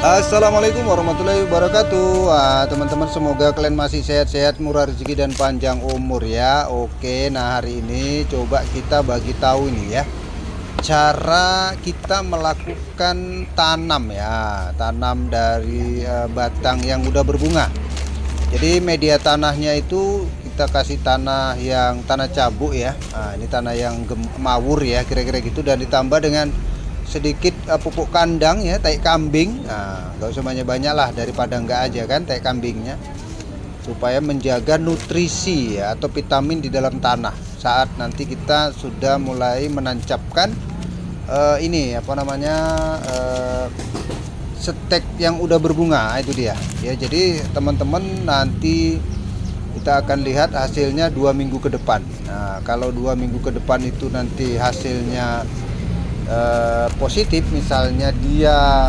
Assalamualaikum warahmatullahi wabarakatuh. Teman-teman, semoga kalian masih sehat-sehat, murah rezeki dan panjang umur ya. Oke, nah hari ini coba kita bagi tahu ini ya, cara kita melakukan tanam ya, tanam dari batang yang udah berbunga. Jadi media tanahnya itu kita kasih tanah yang tanah cabuk ya. Ini tanah yang mawur ya, kira-kira gitu, dan ditambah dengan sedikit pupuk kandang ya, tai kambing. Nggak usah banyak-banyak lah, daripada nggak aja kan tai kambingnya, supaya menjaga nutrisi ya, atau vitamin di dalam tanah saat nanti kita sudah mulai menancapkan ini apa namanya, stek yang udah berbunga. Itu dia ya. Jadi teman-teman, nanti kita akan lihat hasilnya 2 minggu ke depan. Nah, kalau 2 minggu ke depan itu nanti hasilnya positif, misalnya dia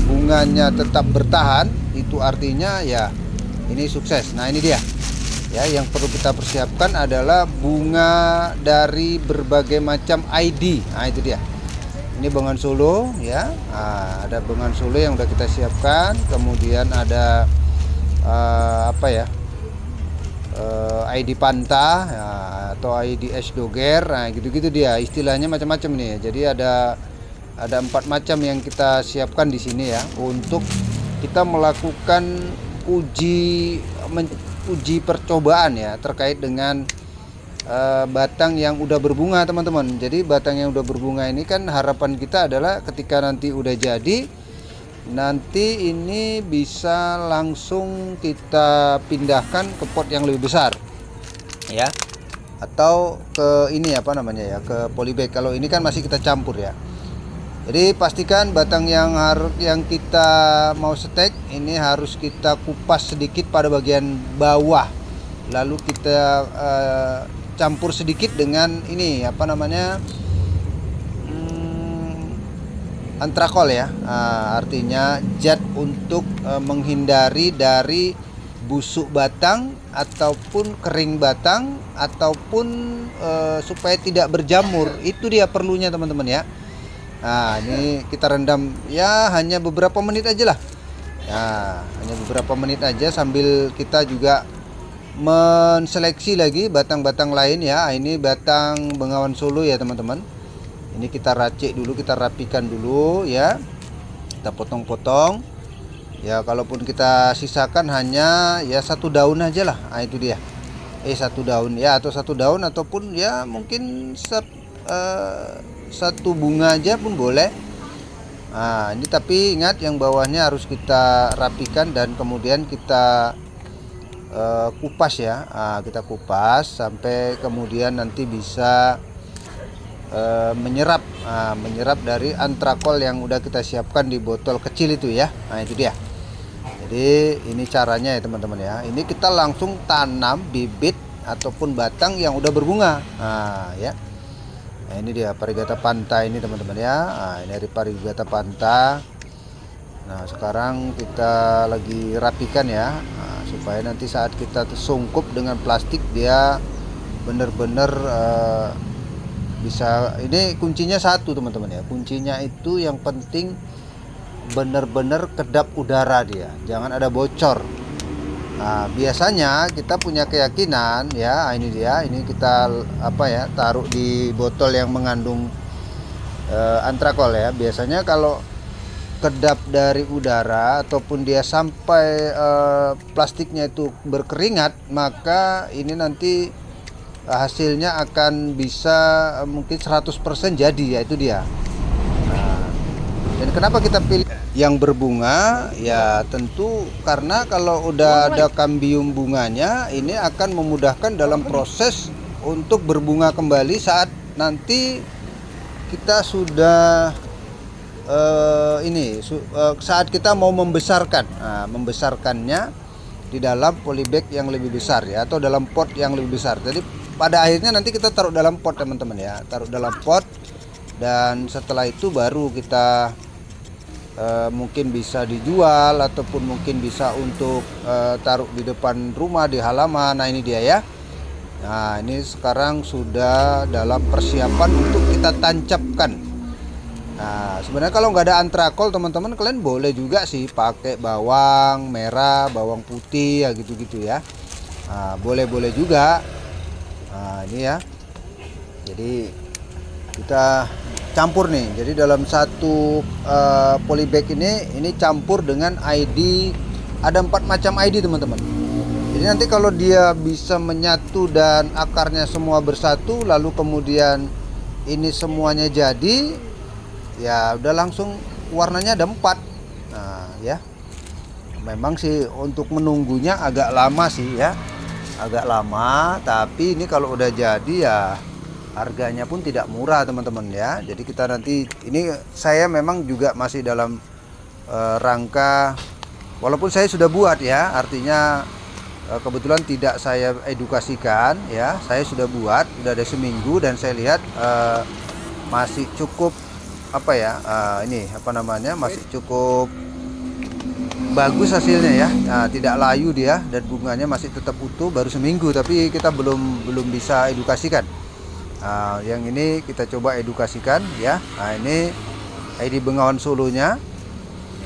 bunganya tetap bertahan, itu artinya ya ini sukses. Nah ini dia ya, yang perlu kita persiapkan adalah bunga dari berbagai macam ID. Nah itu dia, ini bengan solo ya. Ada bengan solo yang udah kita siapkan, kemudian ada ID Panta ya, atau ID es doger. Nah gitu-gitu dia, istilahnya macam-macam nih. Jadi ada 4 macam yang kita siapkan di sini ya, untuk kita melakukan uji percobaan ya, terkait dengan batang yang udah berbunga teman-teman. Jadi batang yang udah berbunga ini kan harapan kita adalah ketika nanti udah jadi, nanti ini bisa langsung kita pindahkan ke pot yang lebih besar ya, atau ke ini apa namanya ya, ke polybag. Kalau ini kan masih kita campur ya. Jadi pastikan batang yang kita mau stek ini harus kita kupas sedikit pada bagian bawah, lalu kita campur sedikit dengan ini apa namanya, antrakol ya. Artinya zat untuk menghindari dari busuk batang ataupun kering batang, ataupun supaya tidak berjamur. Itu dia perlunya teman-teman ya. Nah ini kita rendam ya, hanya beberapa menit aja lah ya, hanya beberapa menit aja, sambil kita juga menseleksi lagi batang-batang lain ya. Ini batang bengawan solo ya teman-teman. Ini kita racik dulu, kita rapikan dulu ya, kita potong-potong ya. Kalaupun kita sisakan hanya ya 1 daun aja lah. Nah itu dia, 1 daun ya, atau 1 daun, ataupun ya mungkin 1 bunga aja pun boleh. Nah ini tapi ingat, yang bawahnya harus kita rapikan dan kemudian kita kupas ya. Kita kupas sampai kemudian nanti bisa menyerap dari antrakol yang udah kita siapkan di botol kecil itu ya. Nah itu dia. Jadi ini caranya ya teman-teman ya. Ini kita langsung tanam bibit ataupun batang yang udah berbunga. Nah ya. Nah ini dia Parigata Panta ini teman-teman ya. Nah ini dari Parigata Panta. Nah sekarang kita lagi rapikan ya, supaya nanti saat kita sungkup dengan plastik dia bener-bener bisa. Ini kuncinya satu teman-teman ya, kuncinya itu yang penting bener-bener kedap udara dia, jangan ada bocor. Nah biasanya kita punya keyakinan ya, ini dia, ini kita taruh di botol yang mengandung antrakol ya. Biasanya kalau kedap dari udara ataupun dia sampai plastiknya itu berkeringat, maka ini nanti hasilnya akan bisa mungkin 100% jadi ya. Itu dia. Nah, dan kenapa kita pilih yang berbunga ya, tentu karena kalau udah ada kambium bunganya, ini akan memudahkan dalam proses untuk berbunga kembali saat nanti kita sudah saat kita mau membesarkan. Membesarkannya di dalam polybag yang lebih besar ya, atau dalam pot yang lebih besar. Jadi pada akhirnya nanti kita taruh dalam pot teman-teman ya, taruh dalam pot, dan setelah itu baru kita mungkin bisa dijual, ataupun mungkin bisa untuk taruh di depan rumah, di halaman. Nah ini dia ya. Nah ini sekarang sudah dalam persiapan untuk kita tancapkan Nah, sebenarnya kalau nggak ada antrakol teman-teman, kalian boleh juga sih pakai bawang merah, bawang putih ya gitu-gitu ya. Nah, boleh-boleh juga. Nah, ini ya. Jadi kita campur nih. Jadi dalam satu polybag ini campur dengan ID, ada 4 macam ID teman-teman. Jadi nanti kalau dia bisa menyatu dan akarnya semua bersatu, lalu kemudian ini semuanya jadi, ya udah langsung warnanya ada 4. Nah ya, memang sih untuk menunggunya agak lama sih ya, agak lama, tapi ini kalau udah jadi ya harganya pun tidak murah teman-teman ya. Jadi kita nanti, ini saya memang juga masih dalam rangka, walaupun saya sudah buat ya, artinya kebetulan tidak saya edukasikan ya, saya sudah buat, sudah ada seminggu dan saya lihat masih cukup apa ya, ini apa namanya, masih cukup bagus hasilnya ya. Nah, tidak layu dia dan bunganya masih tetap utuh, baru seminggu tapi kita belum bisa edukasikan. Nah, yang ini kita coba edukasikan ya. Nah, ini ID Bengawan Solonya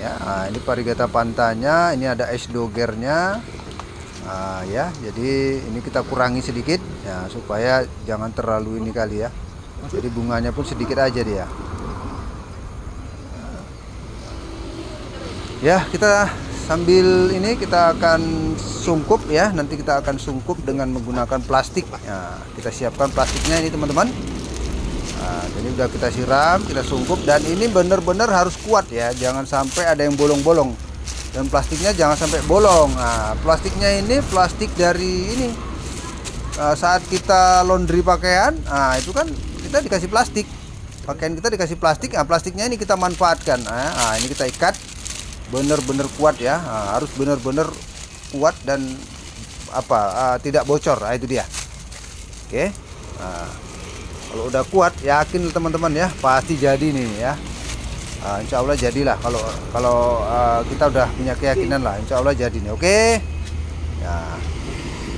ya. Nah, ini Parigata Pantanya, ini ada es dogernya. Nah, ya, jadi ini kita kurangi sedikit ya supaya jangan terlalu ini kali ya. Jadi bunganya pun sedikit aja dia. Ya, kita sambil ini kita akan sungkup ya. Nanti kita akan sungkup dengan menggunakan plastik. Nah, kita siapkan plastiknya ini teman-teman. Nah, jadi udah kita siram, kita sungkup, dan ini benar-benar harus kuat ya. Jangan sampai ada yang bolong-bolong. Dan plastiknya jangan sampai bolong. Nah, plastiknya ini plastik dari ini. Saat kita laundry pakaian, nah itu kan kita dikasih plastik. Pakaian kita dikasih plastik. Nah, plastiknya ini kita manfaatkan. Nah, ini kita ikat. Bener-bener kuat ya. Nah, harus bener-bener kuat dan apa, tidak bocor. Nah, itu dia. Oke. Nah, kalau udah kuat, yakin teman-teman ya, pasti jadi nih ya. Insya Allah jadilah, kalau kita udah punya keyakinan lah, insya Allah jadi nih. Oke ya.